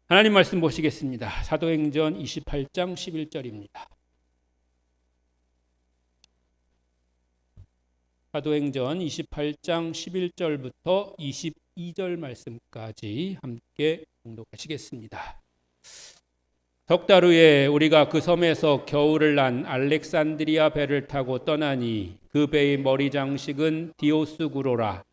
하나님 말씀 보시겠습니다. 사도행전 28장 11절입니다. 사도행전 28장 11절부터 22절 말씀까지 함께 봉독하시겠습니다. 석 달 후에 우리가 그 섬에서 겨울을 난 알렉산드리아 배를 타고 떠나니 그 배의 머리 장식은 디오스구로라.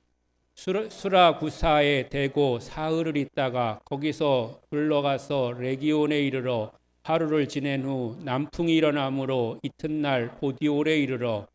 수라구사에 대고 사흘을 있다가 거기서 흘러가서 레기온에 이르러 하루를 지낸 후 남풍이 일어나므로 이튿날 보디올에 이르러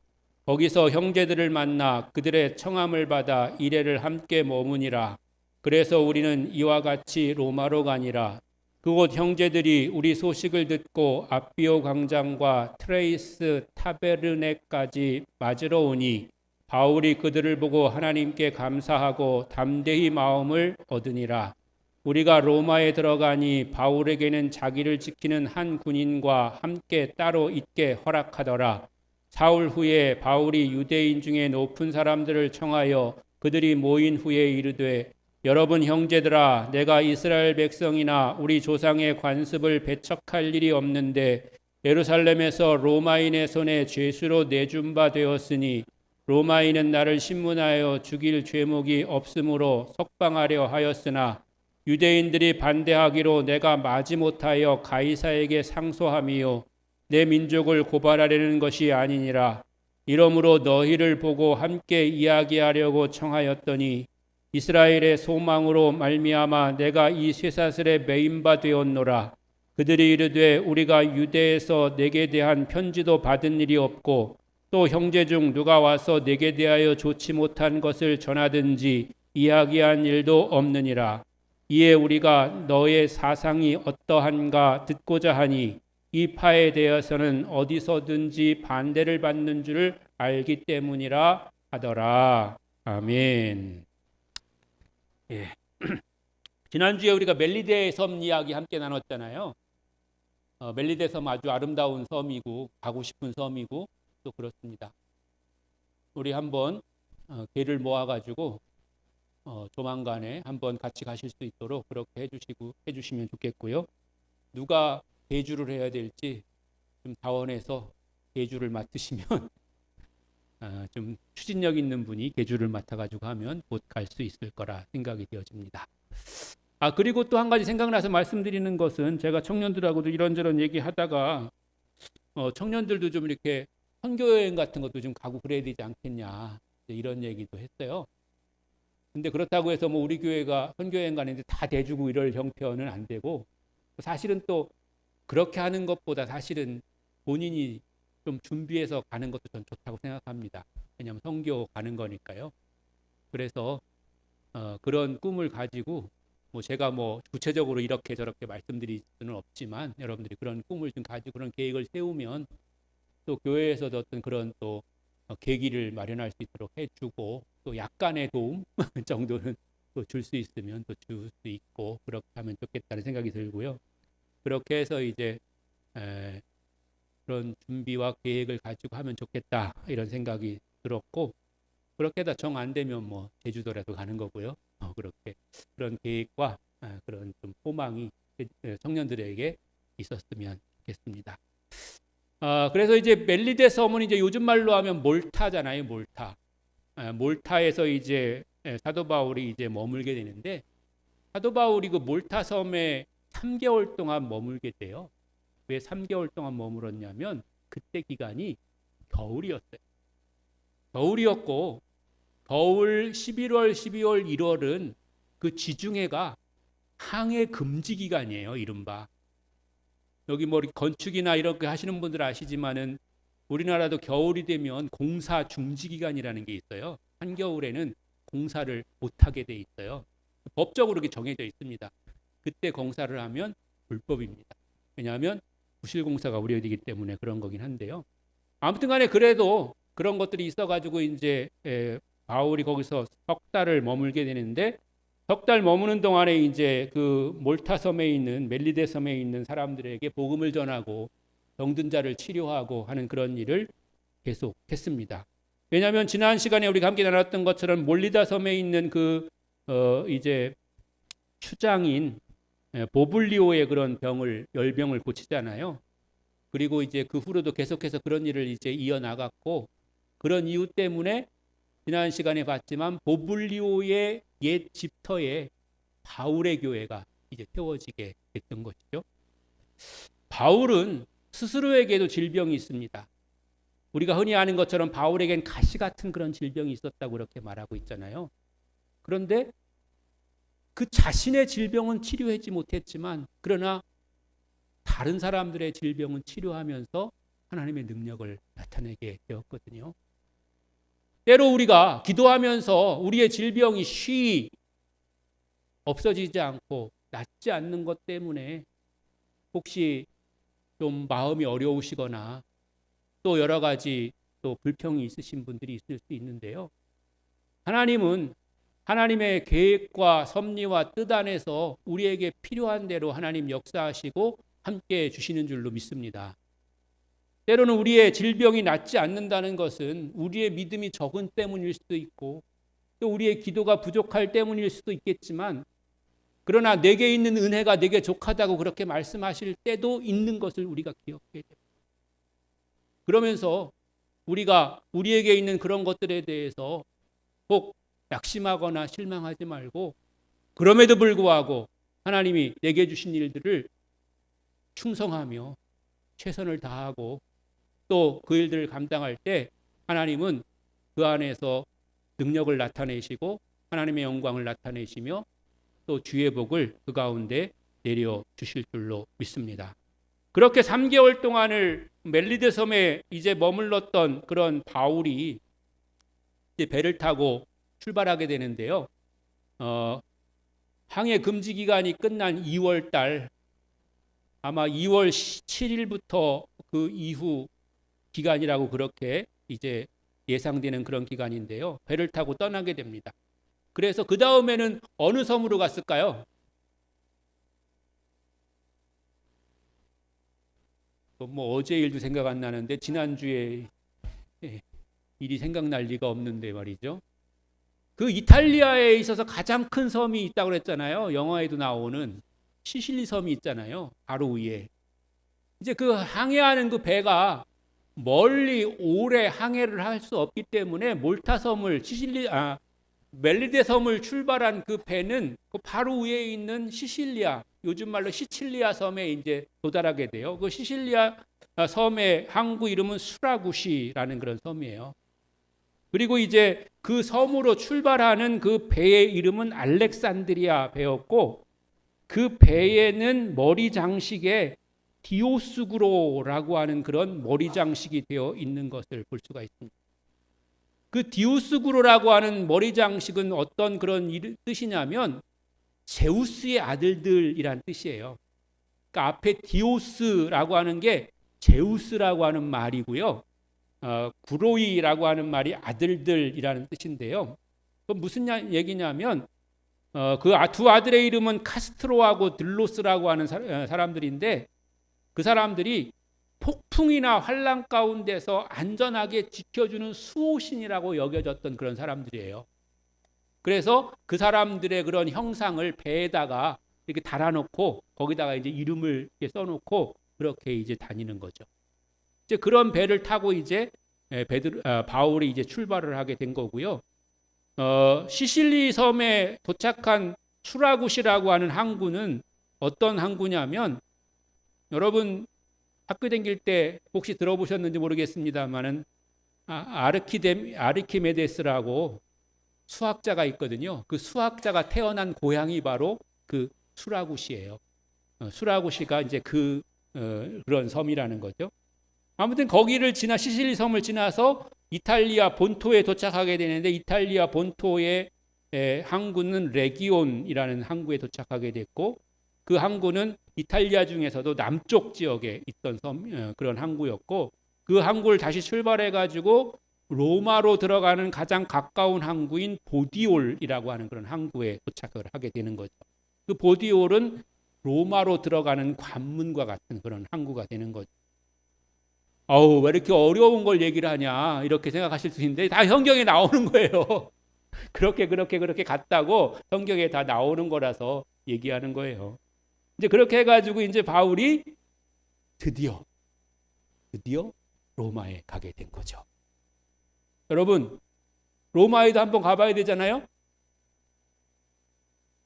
거기서 형제들을 만나 그들의 청함을 받아 이레를 함께 머무니라. 그래서 우리는 이와 같이 로마로 가니라. 그곳 형제들이 우리 소식을 듣고 아비오 광장과 트레이스 타베르네까지 맞으러 오니 바울이 그들을 보고 하나님께 감사하고 담대히 마음을 얻으니라. 우리가 로마에 들어가니 바울에게는 자기를 지키는 한 군인과 함께 따로 있게 허락하더라. 사흘 후에 바울이 유대인 중에 높은 사람들을 청하여 그들이 모인 후에 이르되, 여러분 형제들아, 내가 이스라엘 백성이나 우리 조상의 관습을 배척할 일이 없는데 예루살렘에서 로마인의 손에 죄수로 내준 바 되었으니 로마인은 나를 신문하여 죽일 죄목이 없으므로 석방하려 하였으나 유대인들이 반대하기로 내가 마지못하여 가이사에게 상소함이요 내 민족을 고발하려는 것이 아니니라. 이러므로 너희를 보고 함께 이야기하려고 청하였더니 이스라엘의 소망으로 말미암아 내가 이 쇠사슬에 매인 바 되었노라. 그들이 이르되 우리가 유대에서 내게 대한 편지도 받은 일이 없고 또 형제 중 누가 와서 내게 대하여 좋지 못한 것을 전하든지 이야기한 일도 없느니라. 이에 우리가 너의 사상이 어떠한가 듣고자 하니 이 파에 대해서는 어디서든지 반대를 받는 줄을 알기 때문이라 하더라. 아멘. 예. 지난주에 우리가 멜리데 섬 이야기 함께 나눴잖아요. 멜리데 섬 아주 아름다운 섬이고 가고 싶은 섬이고 또 그렇습니다. 우리 한번 계를 모아가지고 조만간에 한번 같이 가실 수 있도록 그렇게 해주시면 좋겠고요. 누가 계주를 해야 될지 좀 자원해서 계주를 맡으시면 좀 추진력 있는 분이 계주를 맡아가지고 하면 곧 갈 수 있을 거라 생각이 되어집니다. 그리고 또 한 가지 생각나서 말씀드리는 것은 제가 청년들하고도 이런저런 얘기하다가 청년들도 좀 이렇게 선교여행 같은 것도 좀 가고 그래야 되지 않겠냐 이런 얘기도 했어요. 근데 그렇다고 해서 뭐 우리 교회가 선교여행 가는데 다 대주고 이럴 형편은 안 되고 사실은 또 그렇게 하는 것보다 사실은 본인이 좀 준비해서 가는 것도 전 좋다고 생각합니다. 왜냐하면 선교 가는 거니까요. 그래서 그런 꿈을 가지고 뭐 제가 뭐 구체적으로 이렇게 저렇게 말씀드릴 수는 없지만 여러분들이 그런 꿈을 좀 가지고 그런 계획을 세우면 또 교회에서도 어떤 그런 또 계기를 마련할 수 있도록 해주고 또 약간의 도움 정도는 또 줄 수 있으면 또 줄 수 있고 그렇게 하면 좋겠다는 생각이 들고요. 그렇게 해서 이제 그런 준비와 계획을 가지고 하면 좋겠다 이런 생각이 들었고 그렇게 다 정 안 되면 뭐 제주도라도 가는 거고요. 그렇게 그런 계획과 그런 좀 소망이 청년들에게 있었으면 좋겠습니다. 그래서 이제 멜리데 섬은 이제 요즘 말로 하면 몰타잖아요. 몰타. 몰타에서 이제 사도 바울이 이제 머물게 되는데 사도 바울이 그 몰타 섬에 3개월 동안 머물게 돼요. 왜 3개월 동안 머물었냐면 그때 기간이 겨울이었어요. 겨울이었고 겨울 11월, 12월, 1월은 그 지중해가 항해 금지 기간이에요. 이른바. 여기 뭐 건축이나 이렇게 하시는 분들 아시지만은 우리나라도 겨울이 되면 공사 중지 기간이라는 게 있어요. 한겨울에는 공사를 못하게 돼 있어요. 법적으로 그렇게 정해져 있습니다. 그때 공사를 하면 불법입니다. 왜냐하면 부실공사가 우려되기 때문에 그런 거긴 한데요. 아무튼 간에 그래도 그런 것들이 있어가지고 이제 바울이 거기서 석 달을 머물게 되는데 석 달 머무는 동안에 이제 그 몰타 섬에 있는 멜리데 섬에 있는 사람들에게 복음을 전하고 병든 자를 치료하고 하는 그런 일을 계속했습니다. 왜냐하면 지난 시간에 우리가 함께 나눴던 것처럼 몰리다 섬에 있는 그 이제 추장인 보블리오의 그런 병을 열병을 고치잖아요. 그리고 이제 그 후로도 계속해서 그런 일을 이제 이어나갔고 그런 이유 때문에 지난 시간에 봤지만 보블리오의 옛 집터에 바울의 교회가 이제 세워지게 됐던 것이죠. 바울은 스스로에게도 질병이 있습니다. 우리가 흔히 아는 것처럼 바울에겐 가시 같은 그런 질병이 있었다고 그렇게 말하고 있잖아요. 그런데 그 자신의 질병은 치료하지 못했지만 그러나 다른 사람들의 질병은 치료하면서 하나님의 능력을 나타내게 되었거든요. 때로 우리가 기도하면서 우리의 질병이 쉬이 없어지지 않고 낫지 않는 것 때문에 혹시 좀 마음이 어려우시거나 또 여러 가지 또 불평이 있으신 분들이 있을 수 있는데요. 하나님은 하나님의 계획과 섭리와 뜻 안에서 우리에게 필요한 대로 하나님 역사하시고 함께 주시는 줄로 믿습니다. 때로는 우리의 질병이 낫지 않는다는 것은 우리의 믿음이 적은 때문일 수도 있고 또 우리의 기도가 부족할 때문일 수도 있겠지만 그러나 내게 있는 은혜가 내게 족하다고 그렇게 말씀하실 때도 있는 것을 우리가 기억해야 됩니다. 그러면서 우리가 우리에게 있는 그런 것들에 대해서 꼭 낙심하거나 실망하지 말고 그럼에도 불구하고 하나님이 내게 주신 일들을 충성하며 최선을 다하고 또 그 일들을 감당할 때 하나님은 그 안에서 능력을 나타내시고 하나님의 영광을 나타내시며 또 주의 복을 그 가운데 내려 주실 줄로 믿습니다. 그렇게 3개월 동안을 멜리데 섬에 이제 머물렀던 그런 바울이 이제 배를 타고 출발하게 되는데요. 항해 금지 기간이 끝난 2월 달 아마 2월 7일부터 그 이후 기간이라고 그렇게 이제 예상되는 그런 기간인데요. 배를 타고 떠나게 됩니다. 그래서 그 다음에는 어느 섬으로 갔을까요? 뭐 어제 일도 생각 안 나는데 지난주에 일이 생각날 리가 없는데 말이죠. 그 이탈리아에 있어서 가장 큰 섬이 있다고 그랬잖아요. 영화에도 나오는 시실리 섬이 있잖아요. 바로 위에. 이제 그 항해하는 그 배가 멀리 오래 항해를 할 수 없기 때문에 몰타 섬을 멜리데 섬을 출발한 그 배는 그 바로 위에 있는 시실리아, 요즘 말로 시칠리아 섬에 이제 도달하게 돼요. 그 시실리아 섬의 항구 이름은 수라구시라는 그런 섬이에요. 그리고 이제 그 섬으로 출발하는 그 배의 이름은 알렉산드리아 배였고 그 배에는 머리 장식에 디오스구로라고 하는 그런 머리 장식이 되어 있는 것을 볼 수가 있습니다. 그 디오스구로라고 하는 머리 장식은 어떤 그런 뜻이냐면 제우스의 아들들이란 뜻이에요. 그러니까 앞에 디오스라고 하는 게 제우스라고 하는 말이고요. 구로이라고 하는 말이 아들들이라는 뜻인데요. 그 무슨 얘기냐면 그 두 아들의 이름은 카스트로하고 들로스라고 하는 사람들인데 그 사람들이 폭풍이나 환란 가운데서 안전하게 지켜주는 수호신이라고 여겨졌던 그런 사람들이에요. 그래서 그 사람들의 그런 형상을 배에다가 이렇게 달아놓고 거기다가 이제 이름을 이렇게 써놓고 그렇게 이제 다니는 거죠. 이제 그런 배를 타고 이제 바울이 이제 출발을 하게 된 거고요. 시실리 섬에 도착한 수라구시라고 하는 항구는 어떤 항구냐면 여러분 학교 다닐 때 혹시 들어보셨는지 모르겠습니다만은 아르키메데스라고 수학자가 있거든요. 그 수학자가 태어난 고향이 바로 그 수라구시예요. 수라구시가 이제 그런 섬이라는 거죠. 아무튼 거기를 시실리 섬을 지나서 이탈리아 본토에 도착하게 되는데 이탈리아 본토의 항구는 레기온이라는 항구에 도착하게 됐고 그 항구는 이탈리아 중에서도 남쪽 지역에 있던 그런 항구였고 그 항구를 다시 출발해 가지고 로마로 들어가는 가장 가까운 항구인 보디올이라고 하는 그런 항구에 도착을 하게 되는 거죠. 그 보디올은 로마로 들어가는 관문과 같은 그런 항구가 되는 거죠. 왜 이렇게 어려운 걸 얘기를 하냐 이렇게 생각하실 수 있는데 다 성경에 나오는 거예요. 그렇게 갔다고 성경에 다 나오는 거라서 얘기하는 거예요. 이제 그렇게 해가지고 이제 바울이 드디어 로마에 가게 된 거죠. 여러분, 로마에도 한번 가봐야 되잖아요.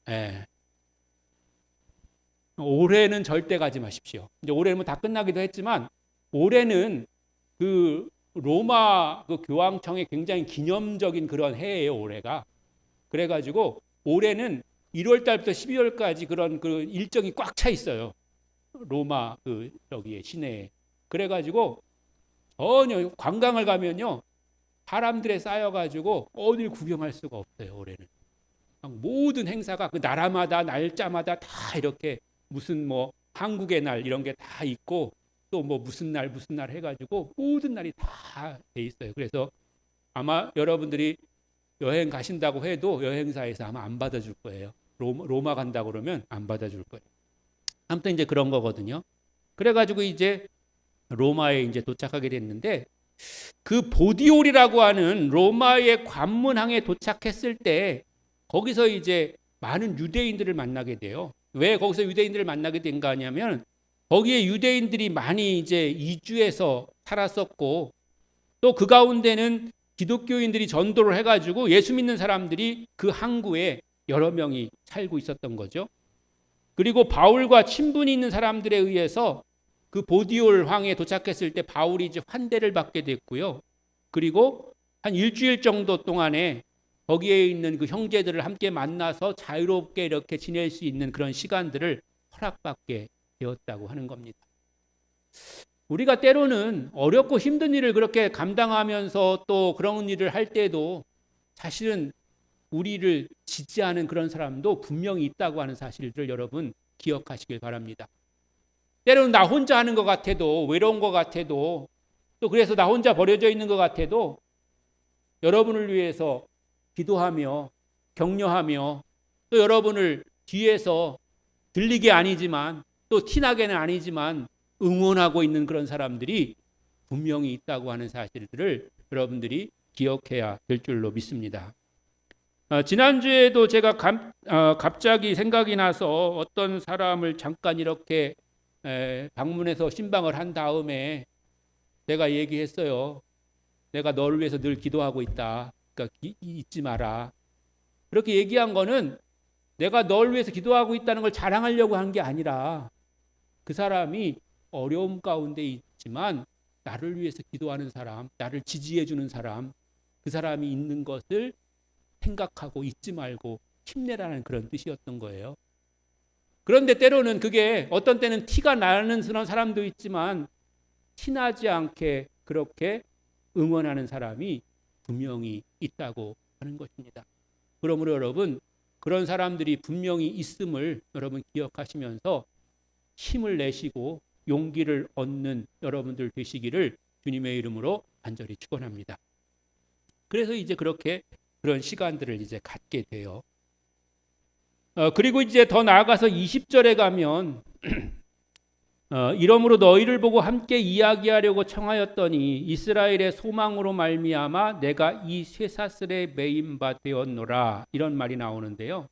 예. 올해는 절대 가지 마십시오. 이제 올해는 뭐 다 끝나기도 했지만 올해는 그 로마 그 교황청의 굉장히 기념적인 그런 해예요. 올해가. 그래가지고 올해는 1월 달부터 12월까지 그런 그 일정이 꽉 차 있어요. 로마 그 저기에 시내에. 그래가지고 전혀 관광을 가면요 사람들에 쌓여가지고 어딜 구경할 수가 없어요. 올해는 모든 행사가 그 나라마다 날짜마다 다 이렇게 무슨 뭐 한국의 날 이런 게 다 있고 또 뭐 무슨 날 해가지고 모든 날이 다 돼 있어요. 그래서 아마 여러분들이 여행 가신다고 해도 여행사에서 아마 안 받아줄 거예요. 로마 간다고 그러면 안 받아줄 거예요. 아무튼 이제 그런 거거든요. 그래가지고 이제 로마에 이제 도착하게 됐는데 그 보디올이라고 하는 로마의 관문항에 도착했을 때 거기서 이제 많은 유대인들을 만나게 돼요. 왜 거기서 유대인들을 만나게 된가 하냐면 거기에 유대인들이 많이 이제 이주해서 살았었고 또 그 가운데는 기독교인들이 전도를 해가지고 예수 믿는 사람들이 그 항구에 여러 명이 살고 있었던 거죠. 그리고 바울과 친분이 있는 사람들에 의해서 그 보디올 황에 도착했을 때 바울이 이제 환대를 받게 됐고요. 그리고 한 일주일 정도 동안에 거기에 있는 그 형제들을 함께 만나서 자유롭게 이렇게 지낼 수 있는 그런 시간들을 허락받게 되었다고 하는 겁니다. 우리가 때로는 어렵고 힘든 일을 그렇게 감당하면서 또 그런 일을 할 때도 사실은 우리를 지지하는 그런 사람도 분명히 있다고 하는 사실을 여러분 기억하시길 바랍니다. 때로는 나 혼자 하는 것 같아도 외로운 것 같아도 또 그래서 나 혼자 버려져 있는 것 같아도 여러분을 위해서 기도하며 격려하며 또 여러분을 뒤에서 들리게 아니지만 또 티나게는 아니지만 응원하고 있는 그런 사람들이 분명히 있다고 하는 사실들을 여러분들이 기억해야 될 줄로 믿습니다. 지난주에도 제가 갑자기 생각이 나서 어떤 사람을 잠깐 이렇게 방문해서 신방을 한 다음에 내가 얘기했어요. 내가 너를 위해서 늘 기도하고 있다. 그러니까 잊지 마라. 그렇게 얘기한 거는 내가 널 위해서 기도하고 있다는 걸 자랑하려고 한 게 아니라 그 사람이 어려움 가운데 있지만 나를 위해서 기도하는 사람, 나를 지지해 주는 사람, 그 사람이 있는 것을 생각하고 잊지 말고 힘내라는 그런 뜻이었던 거예요. 그런데 때로는 그게 어떤 때는 티가 나는 그런 사람도 있지만 티나지 않게 그렇게 응원하는 사람이 분명히 있다고 하는 것입니다. 그러므로 여러분 그런 사람들이 분명히 있음을 여러분 기억하시면서 힘을 내시고 용기를 얻는 여러분들 되시기를 주님의 이름으로 간절히 축원합니다. 그래서 이제 그렇게 그런 시간들을 이제 갖게 돼요. 그리고 이제 더 나아가서 20절에 가면 이러므로 너희를 보고 함께 이야기하려고 청하였더니 이스라엘의 소망으로 말미암아 내가 이 쇠사슬에 매인 바 되었노라 이런 말이 나오는데요.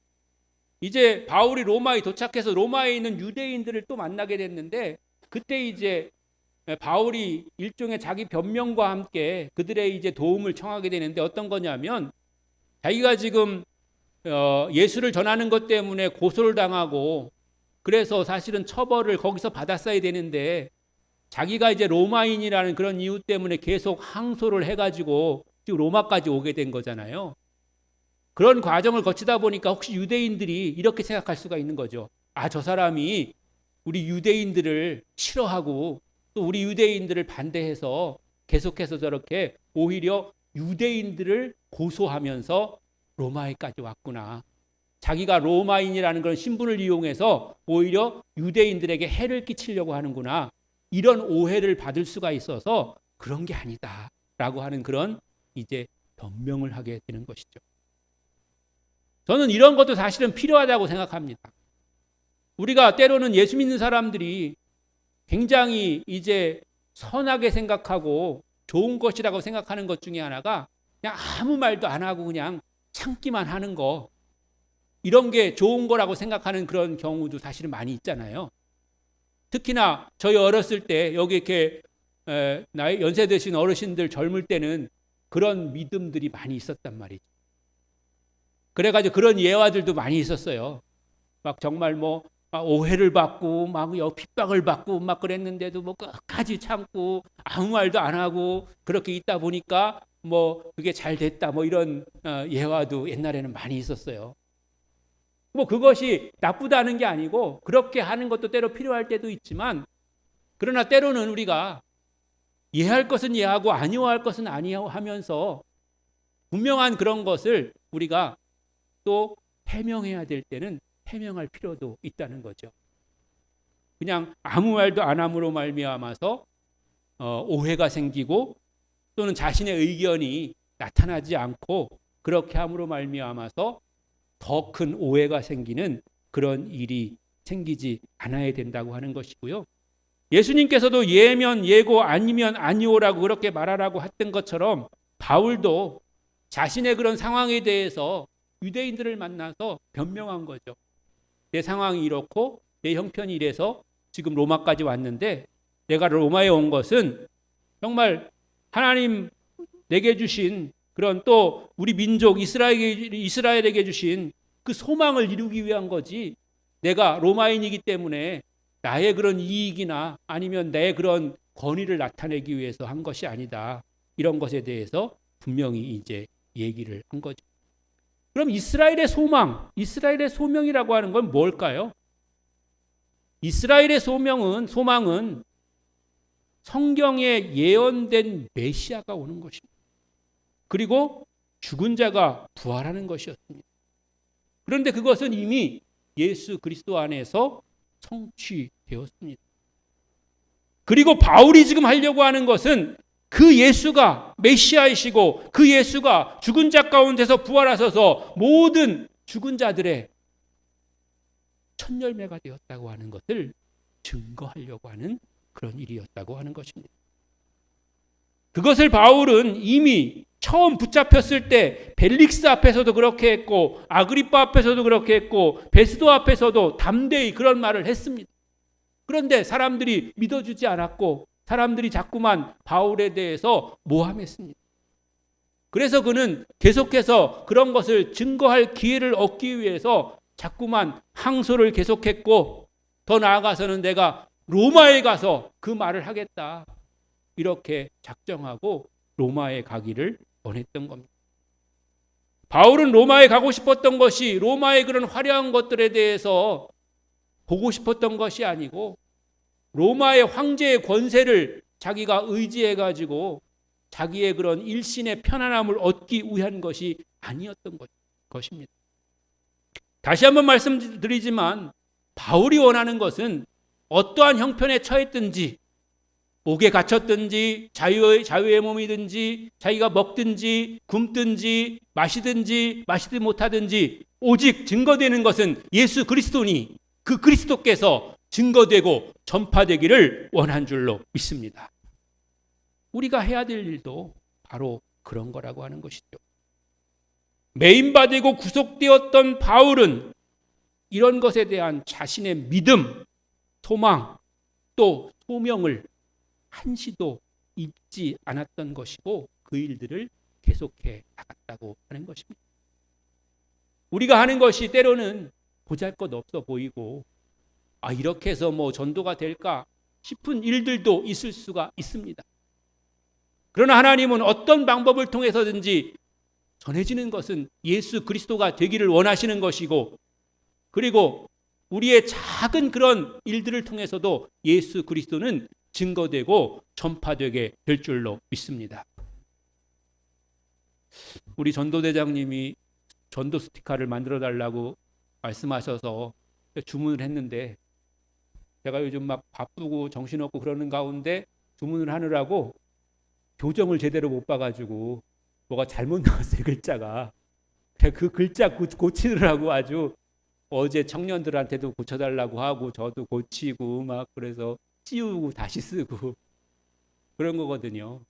이제 바울이 로마에 도착해서 로마에 있는 유대인들을 또 만나게 됐는데 그때 이제 바울이 일종의 자기 변명과 함께 그들의 이제 도움을 청하게 되는데 어떤 거냐면 자기가 지금 예수를 전하는 것 때문에 고소를 당하고 그래서 사실은 처벌을 거기서 받았어야 되는데 자기가 이제 로마인이라는 그런 이유 때문에 계속 항소를 해가지고 지금 로마까지 오게 된 거잖아요. 그런 과정을 거치다 보니까 혹시 유대인들이 이렇게 생각할 수가 있는 거죠. 아, 저 사람이 우리 유대인들을 싫어하고 또 우리 유대인들을 반대해서 계속해서 저렇게 오히려 유대인들을 고소하면서 로마에까지 왔구나. 자기가 로마인이라는 그런 신분을 이용해서 오히려 유대인들에게 해를 끼치려고 하는구나. 이런 오해를 받을 수가 있어서 그런 게 아니다라고 하는 그런 이제 변명을 하게 되는 것이죠. 저는 이런 것도 사실은 필요하다고 생각합니다. 우리가 때로는 예수 믿는 사람들이 굉장히 이제 선하게 생각하고 좋은 것이라고 생각하는 것 중에 하나가 그냥 아무 말도 안 하고 그냥 참기만 하는 거. 이런 게 좋은 거라고 생각하는 그런 경우도 사실은 많이 있잖아요. 특히나 저희 어렸을 때 여기 이렇게 나이 연세 드신 어르신들 젊을 때는 그런 믿음들이 많이 있었단 말이죠. 그래가지고 그런 예화들도 많이 있었어요. 막 정말 뭐 오해를 받고 막 핍박을 받고 막 그랬는데도 뭐 끝까지 참고 아무 말도 안 하고 그렇게 있다 보니까 뭐 그게 잘 됐다 뭐 이런 예화도 옛날에는 많이 있었어요. 뭐 그것이 나쁘다는 게 아니고 그렇게 하는 것도 때로 필요할 때도 있지만, 그러나 때로는 우리가 이해할 것은 이해하고 아니할 것은 아니하면서 분명한 그런 것을 우리가 또 해명해야 될 때는 해명할 필요도 있다는 거죠. 그냥 아무 말도 안 함으로 말미암아서 오해가 생기고 또는 자신의 의견이 나타나지 않고 그렇게 함으로 말미암아서 더 큰 오해가 생기는 그런 일이 생기지 않아야 된다고 하는 것이고요. 예수님께서도 예면 예고 아니면 아니오라고 그렇게 말하라고 했던 것처럼 바울도 자신의 그런 상황에 대해서 유대인들을 만나서 변명한 거죠. 내 상황이 이렇고 내 형편이 이래서 지금 로마까지 왔는데, 내가 로마에 온 것은 정말 하나님 내게 주신 그런 또 우리 민족 이스라엘에게 주신 그 소망을 이루기 위한 거지, 내가 로마인이기 때문에 나의 그런 이익이나 아니면 내 그런 권위를 나타내기 위해서 한 것이 아니다. 이런 것에 대해서 분명히 이제 얘기를 한 거죠. 그럼 이스라엘의 소망, 이스라엘의 소명이라고 하는 건 뭘까요? 이스라엘의 소망은 성경에 예언된 메시아가 오는 것입니다. 그리고 죽은 자가 부활하는 것이었습니다. 그런데 그것은 이미 예수 그리스도 안에서 성취되었습니다. 그리고 바울이 지금 하려고 하는 것은 그 예수가 메시아이시고 그 예수가 죽은 자 가운데서 부활하셔서 모든 죽은 자들의 첫 열매가 되었다고 하는 것을 증거하려고 하는 그런 일이었다고 하는 것입니다. 그것을 바울은 이미 처음 붙잡혔을 때 벨릭스 앞에서도 그렇게 했고 아그리파 앞에서도 그렇게 했고 베스도 앞에서도 담대히 그런 말을 했습니다. 그런데 사람들이 믿어주지 않았고 사람들이 자꾸만 바울에 대해서 모함했습니다. 그래서 그는 계속해서 그런 것을 증거할 기회를 얻기 위해서 자꾸만 항소를 계속했고, 더 나아가서는 내가 로마에 가서 그 말을 하겠다 이렇게 작정하고 로마에 가기를 원했던 겁니다. 바울은 로마에 가고 싶었던 것이 로마의 그런 화려한 것들에 대해서 보고 싶었던 것이 아니고 로마의 황제의 권세를 자기가 의지해가지고 자기의 그런 일신의 편안함을 얻기 위한 것이 아니었던 것입니다. 다시 한번 말씀드리지만 바울이 원하는 것은 어떠한 형편에 처했든지 옥에 갇혔든지 자유의 몸이든지 자기가 먹든지 굶든지 마시든지 마시지 못하든지 오직 증거되는 것은 예수 그리스도니 그 그리스도께서 증거되고 전파되기를 원한 줄로 믿습니다. 우리가 해야 될 일도 바로 그런 거라고 하는 것이죠. 매인받고 구속되었던 바울은 이런 것에 대한 자신의 믿음, 소망, 또 소명을 한시도 잊지 않았던 것이고 그 일들을 계속해 나갔다고 하는 것입니다. 우리가 하는 것이 때로는 보잘것없어 보이고 이렇게 해서 뭐 전도가 될까 싶은 일들도 있을 수가 있습니다. 그러나 하나님은 어떤 방법을 통해서든지 전해지는 것은 예수 그리스도가 되기를 원하시는 것이고, 그리고 우리의 작은 그런 일들을 통해서도 예수 그리스도는 증거되고 전파되게 될 줄로 믿습니다. 우리 전도대장님이 전도 스티커를 만들어 달라고 말씀하셔서 주문을 했는데, 제가 요즘 막 바쁘고 정신없고 그러는 가운데 주문을 하느라고 교정을 제대로 못 봐가지고 뭐가 잘못 나왔어요, 글자가. 그 글자 고치느라고 아주 어제 청년들한테도 고쳐달라고 하고 저도 고치고 막 그래서 찌우고 다시 쓰고 그런 거거든요.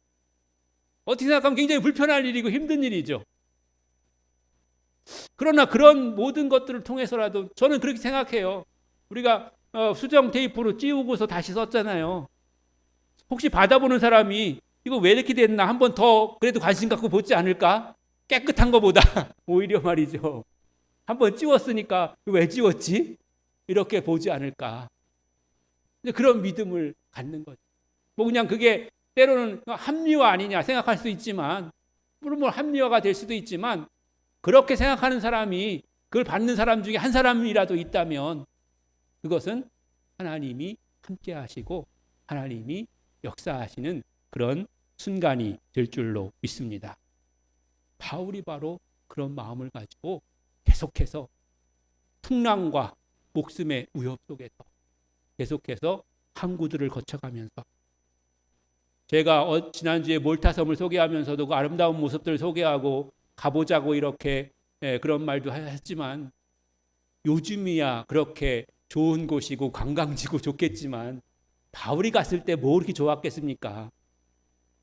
어떻게 생각하면 굉장히 불편한 일이고 힘든 일이죠. 그러나 그런 모든 것들을 통해서라도 저는 그렇게 생각해요. 우리가 수정 테이프로 찌우고서 다시 썼잖아요. 혹시 받아보는 사람이 이거 왜 이렇게 됐나 한번 더 그래도 관심 갖고 보지 않을까? 깨끗한 것보다 오히려 말이죠. 한번 찌웠으니까 왜 찌웠지? 이렇게 보지 않을까? 그런 믿음을 갖는 거죠. 뭐 그냥 그게 때로는 합리화 아니냐 생각할 수 있지만, 물론 뭐 합리화가 될 수도 있지만, 그렇게 생각하는 사람이 그걸 받는 사람 중에 한 사람이라도 있다면 그것은 하나님이 함께 하시고 하나님이 역사하시는 그런 순간이 될 줄로 믿습니다. 바울이 바로 그런 마음을 가지고 계속해서 풍랑과 목숨의 위협 속에서 계속해서 항구들을 거쳐가면서, 제가 지난주에 몰타섬을 소개하면서도 그 아름다운 모습들을 소개하고 가보자고 이렇게 그런 말도 했지만, 요즘이야 그렇게 좋은 곳이고 관광지고 좋겠지만 바울이 갔을 때 뭐 그렇게 좋았겠습니까?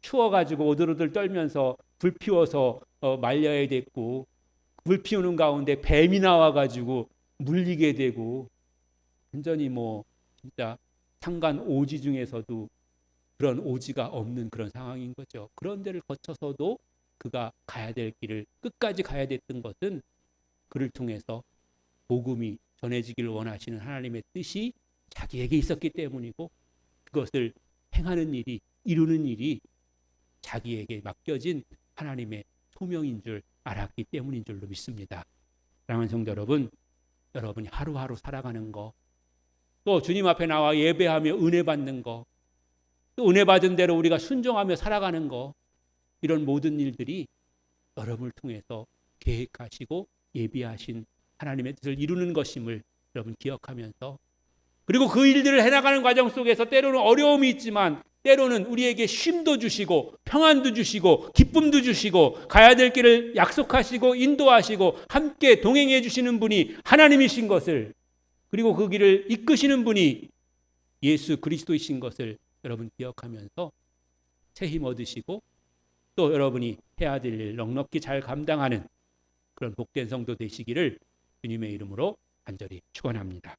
추워가지고 오들오들 떨면서 불 피워서 말려야 됐고, 불 피우는 가운데 뱀이 나와가지고 물리게 되고, 완전히 뭐 진짜 상간 오지 중에서도 그런 오지가 없는 그런 상황인 거죠. 그런 데를 거쳐서도 그가 가야 될 길을 끝까지 가야 됐던 것은 그를 통해서 복음이 전해지기를 원하시는 하나님의 뜻이 자기에게 있었기 때문이고, 그것을 행하는 일이, 이루는 일이 자기에게 맡겨진 하나님의 소명인 줄 알았기 때문인 줄로 믿습니다. 사랑하는 성도 여러분, 여러분이 하루하루 살아가는 거, 또 주님 앞에 나와 예배하며 은혜 받는 거, 또 은혜 받은 대로 우리가 순종하며 살아가는 거, 이런 모든 일들이 여러분을 통해서 계획하시고 예비하신 하나님의 뜻을 이루는 것임을 여러분 기억하면서, 그리고 그 일들을 해나가는 과정 속에서 때로는 어려움이 있지만 때로는 우리에게 쉼도 주시고 평안도 주시고 기쁨도 주시고 가야 될 길을 약속하시고 인도하시고 함께 동행해 주시는 분이 하나님이신 것을, 그리고 그 길을 이끄시는 분이 예수 그리스도이신 것을 여러분 기억하면서 새 힘 얻으시고, 또 여러분이 해야 될 일 넉넉히 잘 감당하는 그런 복된 성도 되시기를 주님의 이름으로 간절히 축원합니다.